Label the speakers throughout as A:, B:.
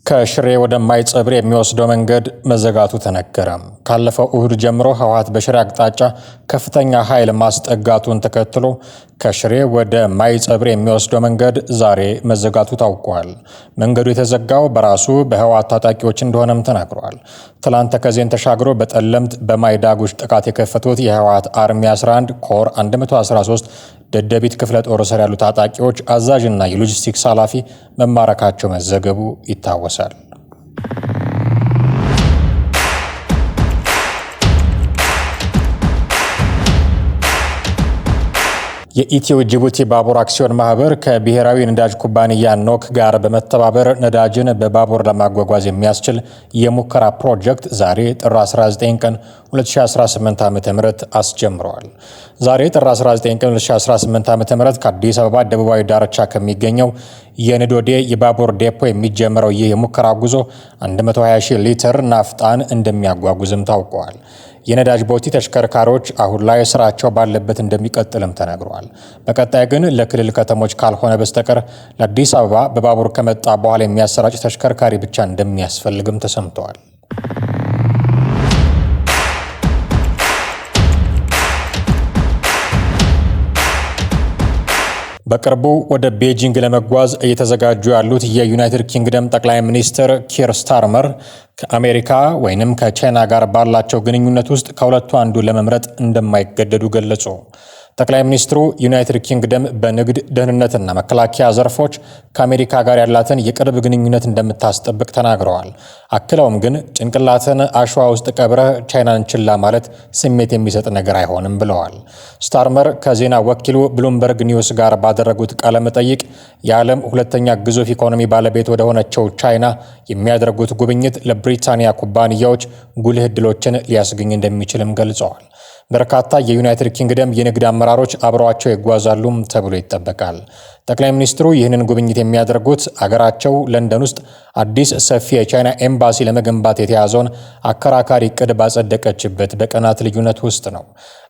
A: ከሽሬ ወደ ማይጸብሪ የሚወስደው መንገድ መዘጋቱ ተነገረ። ካለፈው እሁድ ጀምሮ ህወሓት በሽሬ አቅጣጫ ከፍተኛ ኃይል ማስጠጋቱን ተከትሎ ከሽሬ ወደ ማይጸብሪ የሚወስደው መንገድ ዛሬ መዘጋቱ ታውቋል። መንገዱ የተዘጋው በራሱ በህወሓት ታጣቂዎች እንደሆነም ተናግሯል። ትላንት ተከዜን ተሻግሮ በጠለምት በማይዳጉሽ ጥቃት የከፈቱት የህወሓት አርሚ 11 ኮር 113 ደደቢት ክፍለ ጦር ስር ያሉ ታጣቂዎች አዛዥና የሎጂስቲክስ ኃላፊ መማረካቸው መዘገቡ ይታወሳል። የኢትዮ ጅቡቲ ባቡር አክሲዮን ማህበር ከብሔራዊ ነዳጅ ኩባንያ ኖክ ጋር በመተባበር ነዳጅን በባቡር ለማጓጓዝ የሚያስችል የሙከራ ፕሮጀክት ዛሬ ጥር 19 ቀን 2018 ዓ.ም አስጀምረዋል። ዛሬ ጥር 19 ቀን 2018 ዓ.ም ከአዲስ አበባ ደቡባዊ ዳርቻ ከሚገኘው የንዶዴ የባቡር ዴፖ የሚጀምረው ይህ የሙከራ ጉዞ 120,000 ሊትር ናፍጣን እንደሚያጓጉዝም ታውቋል። የነዳጅ ቦቲ ተሽከርካሪዎች አሁን ላይ ስራቸው ባለበት እንደሚቀጥልም ተነግሯል። በቀጣይ ግን ለክልል ከተሞች ካልሆነ በስተቀር ለአዲስ አበባ በባቡር ከመጣ በኋላ የሚያሰራጭ ተሽከርካሪ ብቻ እንደሚያስፈልግም ተሰምተዋል። በቅርቡ ወደ ቤጂንግ ለመጓዝ እየተዘጋጁ ያሉት የዩናይትድ ኪንግደም ጠቅላይ ሚኒስትር ኪር ስታርመር ከአሜሪካ ወይንም ከቻይና ጋር ባላቸው ግንኙነት ውስጥ ከሁለቱ አንዱ ለመምረጥ እንደማይገደዱ ገለጹ። ጠቅላይ ሚኒስትሩ ዩናይትድ ኪንግደም በንግድ፣ ደህንነትና መከላከያ ዘርፎች ከአሜሪካ ጋር ያላትን የቅርብ ግንኙነት እንደምታስጠብቅ ተናግረዋል። አክለውም ግን ጭንቅላትን አሸዋ ውስጥ ቀብረህ ቻይናን ችላ ማለት ስሜት የሚሰጥ ነገር አይሆንም ብለዋል። ስታርመር ከዜና ወኪሉ ብሉምበርግ ኒውስ ጋር ባደረጉት ቃለ መጠይቅ የዓለም ሁለተኛ ግዙፍ ኢኮኖሚ ባለቤት ወደ ሆነችው ቻይና የሚያደርጉት ጉብኝት ለብሪታንያ ኩባንያዎች ጉልህ ዕድሎችን ሊያስገኝ እንደሚችልም ገልጸዋል። በርካታ የዩናይትድ ኪንግደም የንግድ አመራሮች አብረዋቸው ይጓዛሉም ተብሎ ይጠበቃል። ጠቅላይ ሚኒስትሩ ይህንን ጉብኝት የሚያደርጉት አገራቸው ለንደን ውስጥ አዲስ ሰፊ የቻይና ኤምባሲ ለመገንባት የተያዘውን አከራካሪ ዕቅድ ባጸደቀችበት በቀናት ልዩነት ውስጥ ነው።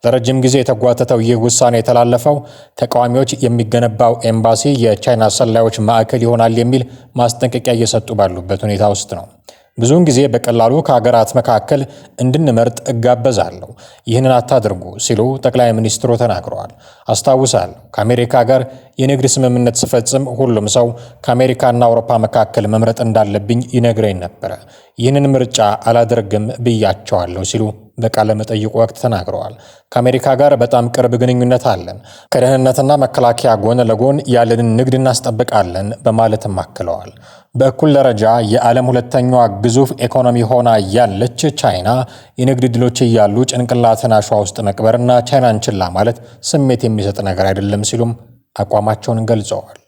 A: ለረጅም ጊዜ የተጓተተው ይህ ውሳኔ የተላለፈው ተቃዋሚዎች የሚገነባው ኤምባሲ የቻይና ሰላዮች ማዕከል ይሆናል የሚል ማስጠንቀቂያ እየሰጡ ባሉበት ሁኔታ ውስጥ ነው። ብዙውን ጊዜ በቀላሉ ከሀገራት መካከል እንድንመርጥ እጋበዛለሁ፣ ይህንን አታድርጉ ሲሉ ጠቅላይ ሚኒስትሩ ተናግረዋል። አስታውሳለሁ ከአሜሪካ ጋር የንግድ ስምምነት ስፈጽም ሁሉም ሰው ከአሜሪካና አውሮፓ መካከል መምረጥ እንዳለብኝ ይነግረኝ ነበረ። ይህንን ምርጫ አላደርግም ብያቸዋለሁ ሲሉ በቃለ መጠይቁ ወቅት ተናግረዋል። ከአሜሪካ ጋር በጣም ቅርብ ግንኙነት አለን። ከደህንነትና መከላከያ ጎን ለጎን ያለንን ንግድ እናስጠብቃለን በማለትም አክለዋል። በእኩል ደረጃ የዓለም ሁለተኛዋ ግዙፍ ኢኮኖሚ ሆና ያለች ቻይና የንግድ ድሎች እያሉ ጭንቅላትን አሸዋ ውስጥ መቅበርና ቻይናን ችላ ማለት ስሜት የሚሰጥ ነገር አይደለም ሲሉም አቋማቸውን ገልጸዋል።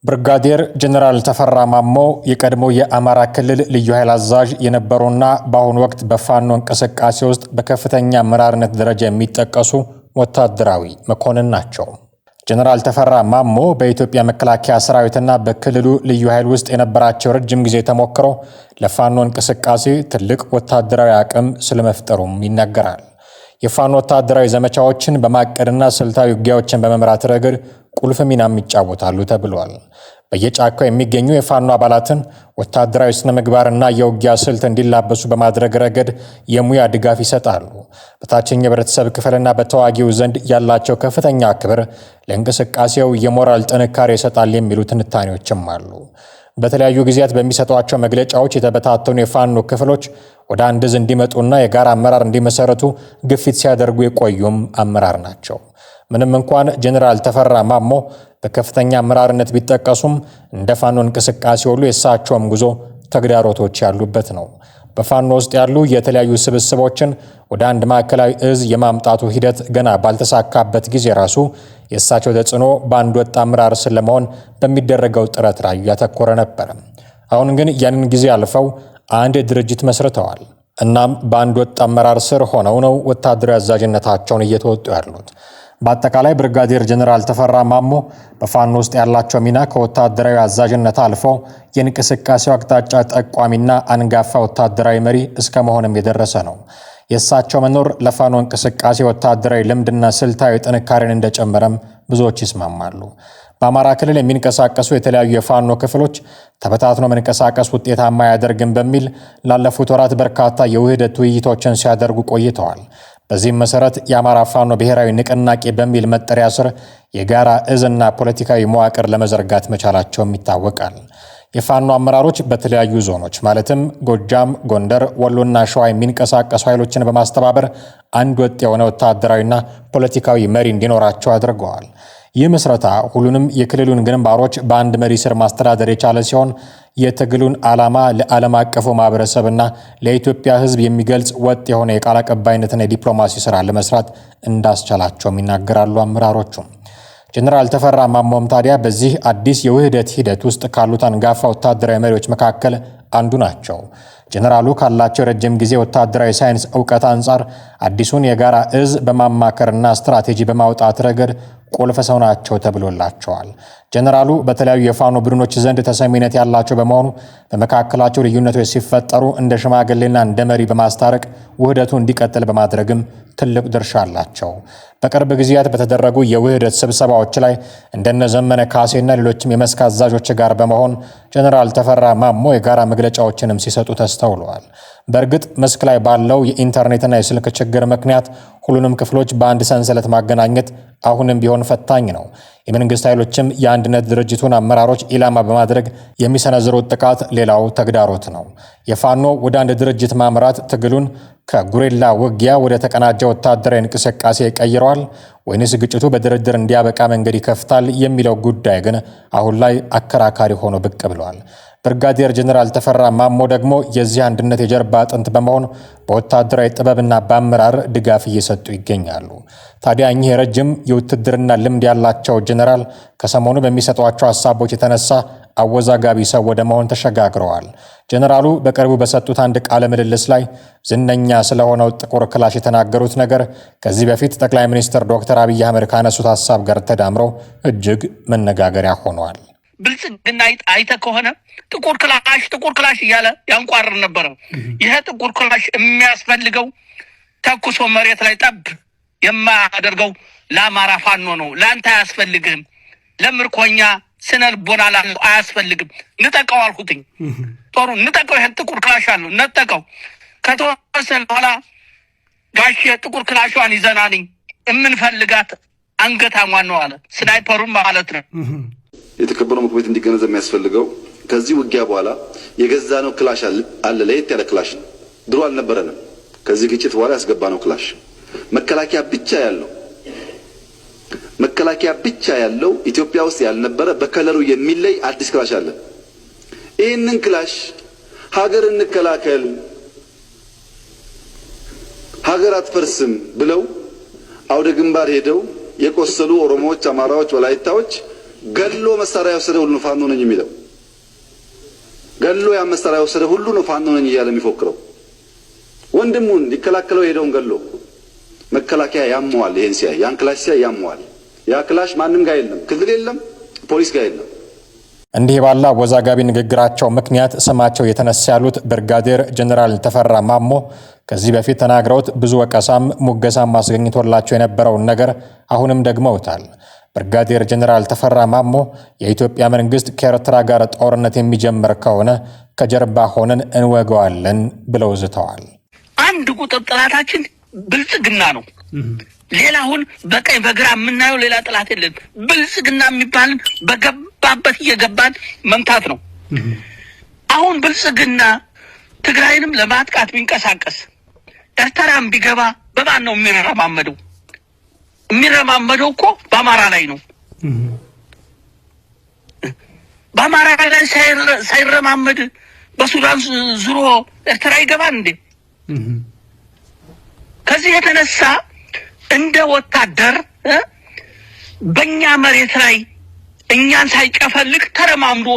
A: ብርጋዴር ጀነራል ተፈራ ማሞ የቀድሞ የአማራ ክልል ልዩ ኃይል አዛዥ የነበሩና በአሁኑ ወቅት በፋኖ እንቅስቃሴ ውስጥ በከፍተኛ አመራርነት ደረጃ የሚጠቀሱ ወታደራዊ መኮንን ናቸው። ጀነራል ተፈራ ማሞ በኢትዮጵያ መከላከያ ሰራዊትና በክልሉ ልዩ ኃይል ውስጥ የነበራቸው ረጅም ጊዜ ተሞክሮ ለፋኖ እንቅስቃሴ ትልቅ ወታደራዊ አቅም ስለመፍጠሩም ይነገራል። የፋኖ ወታደራዊ ዘመቻዎችን በማቀድና ስልታዊ ውጊያዎችን በመምራት ረገድ ቁልፍ ሚናም ይጫወታሉ ተብሏል። በየጫካው የሚገኙ የፋኖ አባላትን ወታደራዊ ስነ ምግባርና የውጊያ ስልት እንዲላበሱ በማድረግ ረገድ የሙያ ድጋፍ ይሰጣሉ። በታችኛው የህብረተሰብ ክፍልና በተዋጊው ዘንድ ያላቸው ከፍተኛ ክብር ለእንቅስቃሴው የሞራል ጥንካሬ ይሰጣል የሚሉ ትንታኔዎችም አሉ። በተለያዩ ጊዜያት በሚሰጧቸው መግለጫዎች የተበታተኑ የፋኖ ክፍሎች ወደ አንድ ዕዝ እንዲመጡና የጋራ አመራር እንዲመሰረቱ ግፊት ሲያደርጉ የቆዩም አመራር ናቸው። ምንም እንኳን ጀነራል ተፈራ ማሞ በከፍተኛ አመራርነት ቢጠቀሱም እንደ ፋኖ እንቅስቃሴ ሁሉ የእሳቸውም ጉዞ ተግዳሮቶች ያሉበት ነው። በፋኖ ውስጥ ያሉ የተለያዩ ስብስቦችን ወደ አንድ ማዕከላዊ ዕዝ የማምጣቱ ሂደት ገና ባልተሳካበት ጊዜ ራሱ የእሳቸው ተጽዕኖ በአንድ ወጥ አመራር ስር ለመሆን በሚደረገው ጥረት ላይ ያተኮረ ነበር። አሁን ግን ያንን ጊዜ አልፈው አንድ ድርጅት መስርተዋል። እናም በአንድ ወጥ አመራር ስር ሆነው ነው ወታደራዊ አዛዥነታቸውን እየተወጡ ያሉት። በአጠቃላይ ብርጋዴር ጀነራል ተፈራ ማሞ በፋኖ ውስጥ ያላቸው ሚና ከወታደራዊ አዛዥነት አልፎ የእንቅስቃሴው አቅጣጫ ጠቋሚና አንጋፋ ወታደራዊ መሪ እስከ መሆንም የደረሰ ነው። የእሳቸው መኖር ለፋኖ እንቅስቃሴ ወታደራዊ ልምድና ስልታዊ ጥንካሬን እንደጨመረም ብዙዎች ይስማማሉ። በአማራ ክልል የሚንቀሳቀሱ የተለያዩ የፋኖ ክፍሎች ተበታትኖ መንቀሳቀስ ውጤታማ አያደርግም በሚል ላለፉት ወራት በርካታ የውህደት ውይይቶችን ሲያደርጉ ቆይተዋል። በዚህም መሰረት የአማራ ፋኖ ብሔራዊ ንቅናቄ በሚል መጠሪያ ስር የጋራ እዝና ፖለቲካዊ መዋቅር ለመዘርጋት መቻላቸውም ይታወቃል። የፋኖ አመራሮች በተለያዩ ዞኖች ማለትም ጎጃም፣ ጎንደር፣ ወሎና ሸዋ የሚንቀሳቀሱ ኃይሎችን በማስተባበር አንድ ወጥ የሆነ ወታደራዊና ፖለቲካዊ መሪ እንዲኖራቸው አድርገዋል። ይህ ምስረታ ሁሉንም የክልሉን ግንባሮች በአንድ መሪ ስር ማስተዳደር የቻለ ሲሆን የትግሉን ዓላማ ለዓለም አቀፉ ማህበረሰብና ለኢትዮጵያ ሕዝብ የሚገልጽ ወጥ የሆነ የቃል አቀባይነትና የዲፕሎማሲ ስራ ለመስራት እንዳስቻላቸውም ይናገራሉ አመራሮቹም። ጀነራል ተፈራ ማሞም ታዲያ በዚህ አዲስ የውህደት ሂደት ውስጥ ካሉት አንጋፋ ወታደራዊ መሪዎች መካከል አንዱ ናቸው። ጀነራሉ ካላቸው ረጅም ጊዜ ወታደራዊ ሳይንስ ዕውቀት አንጻር አዲሱን የጋራ እዝ በማማከርና ስትራቴጂ በማውጣት ረገድ ቁልፍ ሰው ናቸው ተብሎላቸዋል። ጀነራሉ በተለያዩ የፋኖ ቡድኖች ዘንድ ተሰሚነት ያላቸው በመሆኑ በመካከላቸው ልዩነቶች ሲፈጠሩ እንደ ሽማግሌና እንደ መሪ በማስታረቅ ውህደቱ እንዲቀጥል በማድረግም ትልቅ ድርሻ አላቸው። በቅርብ ጊዜያት በተደረጉ የውህደት ስብሰባዎች ላይ እንደነ ዘመነ ካሴና ሌሎችም የመስክ አዛዦች ጋር በመሆን ጀነራል ተፈራ ማሞ የጋራ መግለጫዎችንም ሲሰጡ ተስተውለዋል። በእርግጥ መስክ ላይ ባለው የኢንተርኔትና የስልክ ችግር ምክንያት ሁሉንም ክፍሎች በአንድ ሰንሰለት ማገናኘት አሁንም ቢሆን ፈታኝ ነው። የመንግስት ኃይሎችም የአንድነት ድርጅቱን አመራሮች ኢላማ በማድረግ የሚሰነዝሩት ጥቃት ሌላው ተግዳሮት ነው። የፋኖ ወደ አንድ ድርጅት ማምራት ትግሉን ከጉሬላ ውጊያ ወደ ተቀናጀ ወታደራዊ እንቅስቃሴ ቀይረዋል ወይንስ ግጭቱ በድርድር እንዲያበቃ መንገድ ይከፍታል የሚለው ጉዳይ ግን አሁን ላይ አከራካሪ ሆኖ ብቅ ብሏል። ብርጋዴር ጀነራል ተፈራ ማሞ ደግሞ የዚህ አንድነት የጀርባ አጥንት በመሆን በወታደራዊ ጥበብና በአመራር ድጋፍ እየሰጡ ይገኛሉ። ታዲያ እኚህ ረጅም የውትድርና ልምድ ያላቸው ጀነራል ከሰሞኑ በሚሰጧቸው ሀሳቦች የተነሳ አወዛጋቢ ሰው ወደ መሆን ተሸጋግረዋል። ጀነራሉ በቅርቡ በሰጡት አንድ ቃለ ምልልስ ላይ ዝነኛ ስለሆነው ጥቁር ክላሽ የተናገሩት ነገር ከዚህ በፊት ጠቅላይ ሚኒስትር ዶክተር አብይ አህመድ ካነሱት ሀሳብ ጋር ተዳምሮ እጅግ መነጋገሪያ ሆኗል።
B: ብልጽግና አይተ ከሆነ ጥቁር ክላሽ እያለ ያንቋርር ነበረ። ይሄ ጥቁር ክላሽ የሚያስፈልገው ተኩሶ መሬት ላይ ጠብ የማያደርገው ለአማራ ፋኖ ነው። ለአንተ አያስፈልግህም። ለምርኮኛ ስነልቦና ላለው አያስፈልግም። ንጠቀው አልኩትኝ። ጦሩ ንጠቀው። ይሄን ጥቁር ክላሽ አለው ነጠቀው። ከተወሰነ በኋላ ጋሼ ጥቁር ክላሿን ይዘናልኝ የምንፈልጋት አንገታሟን ነው አለ። ስናይፐሩን ማለት ነው።
C: የተከበረው ምክር ቤት እንዲገነዘብ የሚያስፈልገው ከዚህ ውጊያ በኋላ የገዛነው ክላሽ አለ። ለየት ያለ ክላሽ ነው። ድሮ አልነበረንም። ከዚህ ግጭት በኋላ ያስገባነው ክላሽ መከላከያ ብቻ ያለው ኢትዮጵያ ውስጥ ያልነበረ በከለሩ የሚለይ አዲስ ክላሽ አለ። ይህንን ክላሽ ሀገር እንከላከል፣ ሀገር አትፈርስም ብለው አውደ ግንባር ሄደው የቆሰሉ ኦሮሞዎች፣ አማራዎች፣ ወላይታዎች ገሎ መሳሪያ የወሰደ ሁሉ ፋኖ ነኝ የሚለው ገሎ ያ መሳሪያ የወሰደ ሁሉ ነው ፋኖ ነኝ እያለ የሚፎክረው ወንድሙን ሊከላከለው ሄደውን ገሎ መከላከያ ያመዋል። ይሄን ሲያይ ያን ክላሽ ሲያይ ያመዋል። ያ ክላሽ ማንም ጋር የለም፣ ክልል የለም፣ ፖሊስ ጋር የለም።
A: እንዲህ ባለ አወዛጋቢ ንግግራቸው ምክንያት ስማቸው የተነሳ ያሉት ብርጋዴር ጀነራል ተፈራ ማሞ ከዚህ በፊት ተናግረውት ብዙ ወቀሳም ሙገሳም አስገኝቶላቸው የነበረውን ነገር አሁንም ደግመውታል። ብርጋዴር ጀነራል ተፈራ ማሞ የኢትዮጵያ መንግስት ከኤርትራ ጋር ጦርነት የሚጀምር ከሆነ ከጀርባ ሆነን እንወገዋለን ብለው ዝተዋል።
B: አንድ ቁጥር ጠላታችን ብልጽግና ነው። ሌላውን በቀኝ በግራ የምናየው ሌላ ጠላት የለን። ብልጽግና የሚባልን በገባበት እየገባን መምታት ነው። አሁን ብልጽግና ትግራይንም ለማጥቃት ቢንቀሳቀስ ኤርትራም ቢገባ በማን ነው የሚረማመደው? የሚረማመደው እኮ በአማራ ላይ ነው። በአማራ ላይ ሳይረማመድ በሱዳን ዙሮ ኤርትራ ይገባል እንዴ? ከዚህ የተነሳ እንደ ወታደር በእኛ መሬት ላይ እኛን ሳይጨፈልቅ ተረማምዶ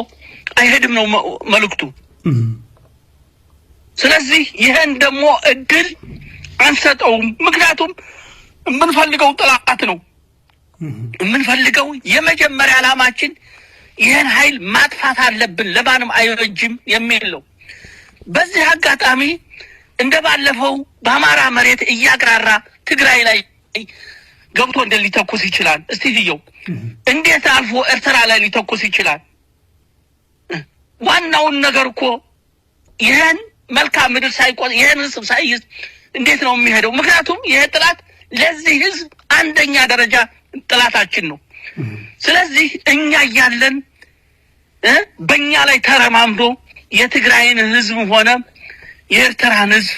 B: አይሄድም ነው መልእክቱ። ስለዚህ ይሄን ደግሞ እድል አንሰጠውም። ምክንያቱም የምንፈልገው ጥላት ነው። የምንፈልገው የመጀመሪያ ዓላማችን ይህን ኃይል ማጥፋት አለብን፣ ለማንም አይረጅም የሚል ነው። በዚህ አጋጣሚ እንደባለፈው በአማራ መሬት እያግራራ ትግራይ ላይ ገብቶ ሊተኩስ ይችላል? እስቲ ልየው። እንዴት አልፎ ኤርትራ ላይ ሊተኩስ ይችላል? ዋናውን ነገር እኮ ይሄን መልካም ምድር ሳይቆጥ ይሄን ህዝብ ሳይይዝ እንዴት ነው የሚሄደው? ምክንያቱም ይሄ ጥላት ለዚህ ህዝብ አንደኛ ደረጃ ጥላታችን ነው። ስለዚህ እኛ ያለን በእኛ ላይ ተረማምዶ የትግራይን ህዝብ ሆነ የኤርትራን ህዝብ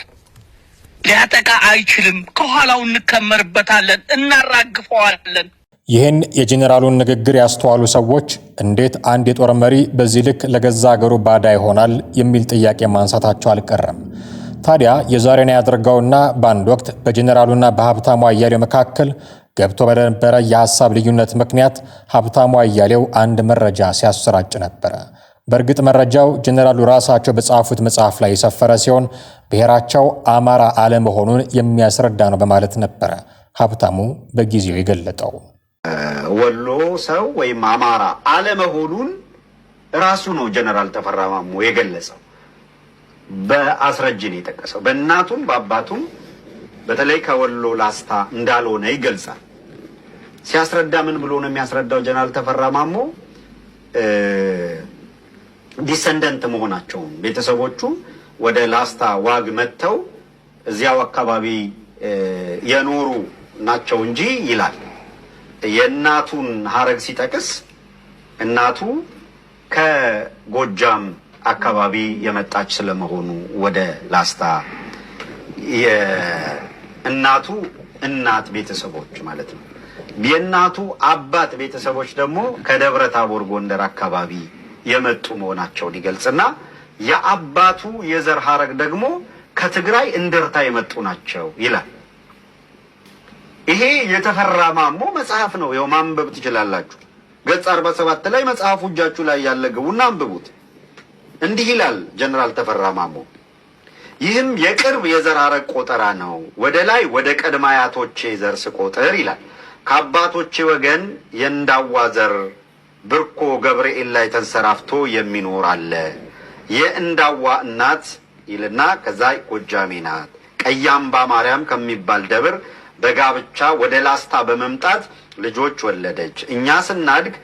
B: ሊያጠቃ አይችልም። ከኋላው እንከመርበታለን፣ እናራግፈዋለን።
A: ይህን የጄኔራሉን ንግግር ያስተዋሉ ሰዎች እንዴት አንድ የጦር መሪ በዚህ ልክ ለገዛ ሀገሩ ባዳ ይሆናል የሚል ጥያቄ ማንሳታቸው አልቀረም። ታዲያ የዛሬን ያደርገውና በአንድ ወቅት በጄኔራሉና በሀብታሙ አያሌው መካከል ገብቶ በነበረ የሐሳብ ልዩነት ምክንያት ሀብታሙ አያሌው አንድ መረጃ ሲያሰራጭ ነበረ። በእርግጥ መረጃው ጄኔራሉ ራሳቸው በጻፉት መጽሐፍ ላይ የሰፈረ ሲሆን ብሔራቸው አማራ አለመሆኑን የሚያስረዳ ነው በማለት ነበረ ሀብታሙ በጊዜው የገለጠው።
D: ወሎ ሰው ወይም አማራ አለመሆኑን ራሱ ነው ጄኔራል ተፈራ ማሞ የገለጸው። በአስረጅ ነው የጠቀሰው። በእናቱም በአባቱም በተለይ ከወሎ ላስታ እንዳልሆነ ይገልጻል። ሲያስረዳ ምን ብሎ ነው የሚያስረዳው? ጄኔራል ተፈራ ማሞ ዲሰንደንት መሆናቸውን ቤተሰቦቹ ወደ ላስታ ዋግ መጥተው እዚያው አካባቢ የኖሩ ናቸው እንጂ ይላል። የእናቱን ሀረግ ሲጠቅስ እናቱ ከጎጃም አካባቢ የመጣች ስለመሆኑ ወደ ላስታ የእናቱ እናት ቤተሰቦች ማለት ነው። የእናቱ አባት ቤተሰቦች ደግሞ ከደብረ ታቦር ጎንደር አካባቢ የመጡ መሆናቸውን ይገልጽና የአባቱ የዘር ሀረግ ደግሞ ከትግራይ እንደርታ የመጡ ናቸው ይላል። ይሄ የተፈራ ማሞ መጽሐፍ ነው። ይኸው ማንበብ ትችላላችሁ። ገጽ 47 ላይ መጽሐፉ እጃችሁ ላይ ያለ ግቡና አንብቡት። እንዲህ ይላል ጄኔራል ተፈራ ማሞ። ይህም የቅርብ የዘር ሀረግ ቆጠራ ነው። ወደ ላይ ወደ ቀድመ አያቶቼ ዘር ስቆጥር ይላል ከአባቶቼ ወገን የእንዳዋ ዘር ብርኮ ገብርኤል ላይ ተንሰራፍቶ የሚኖር አለ። የእንዳዋ እናት ይልና ከዛ ጎጃሜ ናት። ቀያምባ ማርያም ከሚባል ደብር በጋብቻ ወደ ላስታ በመምጣት ልጆች ወለደች። እኛ ስናድግ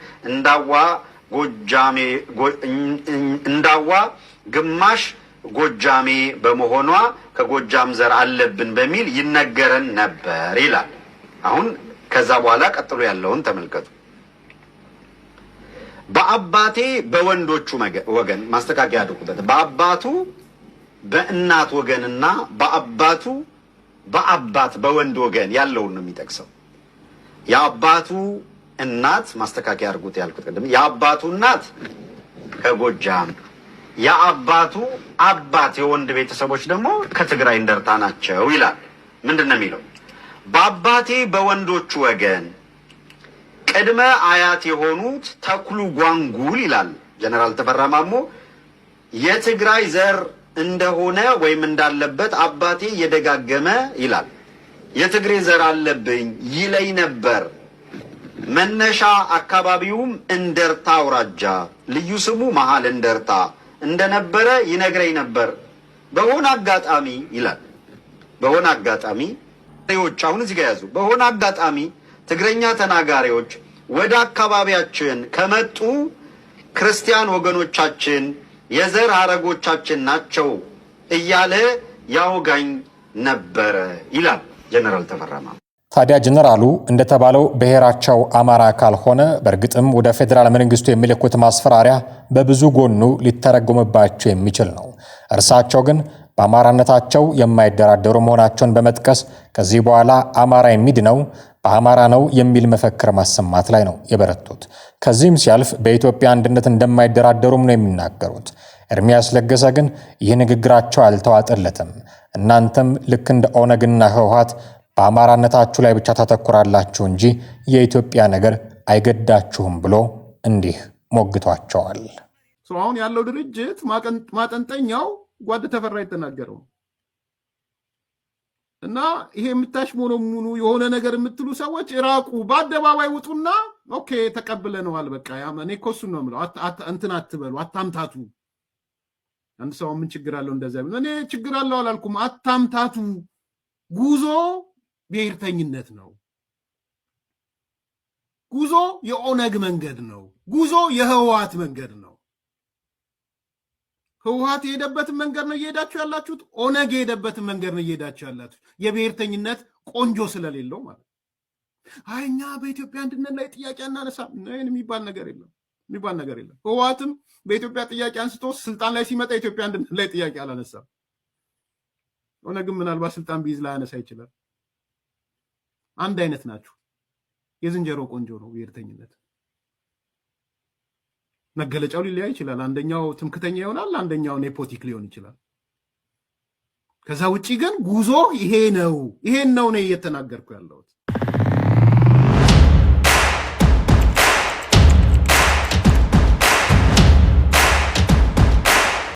D: እንዳዋ ግማሽ ጎጃሜ በመሆኗ ከጎጃም ዘር አለብን በሚል ይነገረን ነበር ይላል። አሁን ከዛ በኋላ ቀጥሎ ያለውን ተመልከቱ። በአባቴ በወንዶቹ ወገን ማስተካከያ አድርጉበት። በአባቱ በእናት ወገንና በአባቱ በአባት በወንድ ወገን ያለውን ነው የሚጠቅሰው። የአባቱ እናት ማስተካከያ አድርጉት ያልኩት ቅድም የአባቱ እናት ከጎጃም የአባቱ አባት የወንድ ቤተሰቦች ደግሞ ከትግራይ እንደርታ ናቸው ይላል። ምንድን ነው የሚለው? በአባቴ በወንዶቹ ወገን ቅድመ አያት የሆኑት ተክሉ ጓንጉል ይላል ጄኔራል ተፈራ ማሞ የትግራይ ዘር እንደሆነ ወይም እንዳለበት አባቴ የደጋገመ ይላል። የትግሬ ዘር አለብኝ ይለኝ ነበር። መነሻ አካባቢውም እንደርታ አውራጃ ልዩ ስሙ መሃል እንደርታ እንደነበረ ይነግረኝ ነበር። በሆነ አጋጣሚ ይላል በሆነ አጋጣሚ አሁን እዚህ ጋር ያዙ። በሆነ አጋጣሚ ትግረኛ ተናጋሪዎች ወደ አካባቢያችን ከመጡ ክርስቲያን ወገኖቻችን የዘር ሀረጎቻችን ናቸው እያለ ያወጋኝ ነበረ ይላል ጄኔራል ተፈራ ማሞ።
A: ታዲያ ጄኔራሉ እንደተባለው ብሔራቸው አማራ ካልሆነ በእርግጥም ወደ ፌዴራል መንግስቱ የሚልኩት ማስፈራሪያ በብዙ ጎኑ ሊተረጎምባቸው የሚችል ነው። እርሳቸው ግን በአማራነታቸው የማይደራደሩ መሆናቸውን በመጥቀስ ከዚህ በኋላ አማራ የሚድነው በአማራ ነው የሚል መፈክር ማሰማት ላይ ነው የበረቱት። ከዚህም ሲያልፍ በኢትዮጵያ አንድነት እንደማይደራደሩም ነው የሚናገሩት። ኤርሚያስ ለገሰ ግን ይህ ንግግራቸው አልተዋጠለትም። እናንተም ልክ እንደ ኦነግና ህወሓት በአማራነታችሁ ላይ ብቻ ታተኩራላችሁ እንጂ የኢትዮጵያ ነገር አይገዳችሁም ብሎ እንዲህ ሞግቷቸዋል።
E: አሁን ያለው ድርጅት ማጠንጠኛው ጓድ ተፈራ የተናገረው እና ይሄ የምታሽሞነሙኑ የሆነ ነገር የምትሉ ሰዎች ራቁ፣ በአደባባይ ውጡና ኦኬ ተቀብለነዋል፣ በቃ እኔ እኮ እሱን ነው የምለው፣ እንትን አትበሉ፣ አታምታቱ። አንድ ሰው ምን ችግር አለው እንደዛ ቢሆን? እኔ ችግር አለው አላልኩም። አታምታቱ። ጉዞ ብሔርተኝነት ነው። ጉዞ የኦነግ መንገድ ነው። ጉዞ የህወሓት መንገድ ነው። ህወሓት የሄደበትን መንገድ ነው እየሄዳችሁ ያላችሁት። ኦነግ የሄደበትን መንገድ ነው እየሄዳችሁ ያላችሁት። የብሔርተኝነት ቆንጆ ስለሌለው ማለት አይ እኛ በኢትዮጵያ አንድነት ላይ ጥያቄ አናነሳም የሚባል ነገር የለም። ህወሓትም በኢትዮጵያ ጥያቄ አንስቶ ስልጣን ላይ ሲመጣ ኢትዮጵያ አንድነት ላይ ጥያቄ አላነሳም። ኦነግም ምናልባት ስልጣን ቢይዝ ላያነሳ ይችላል። አንድ አይነት ናችሁ። የዝንጀሮ ቆንጆ ነው ብሔርተኝነት። መገለጫው ሊለያይ ይችላል። አንደኛው ትምክተኛ ይሆናል፣ አንደኛው ኔፖቲክ ሊሆን ይችላል። ከዛ ውጪ ግን ጉዞ ይሄን ነው እየተናገርኩ ያለሁት።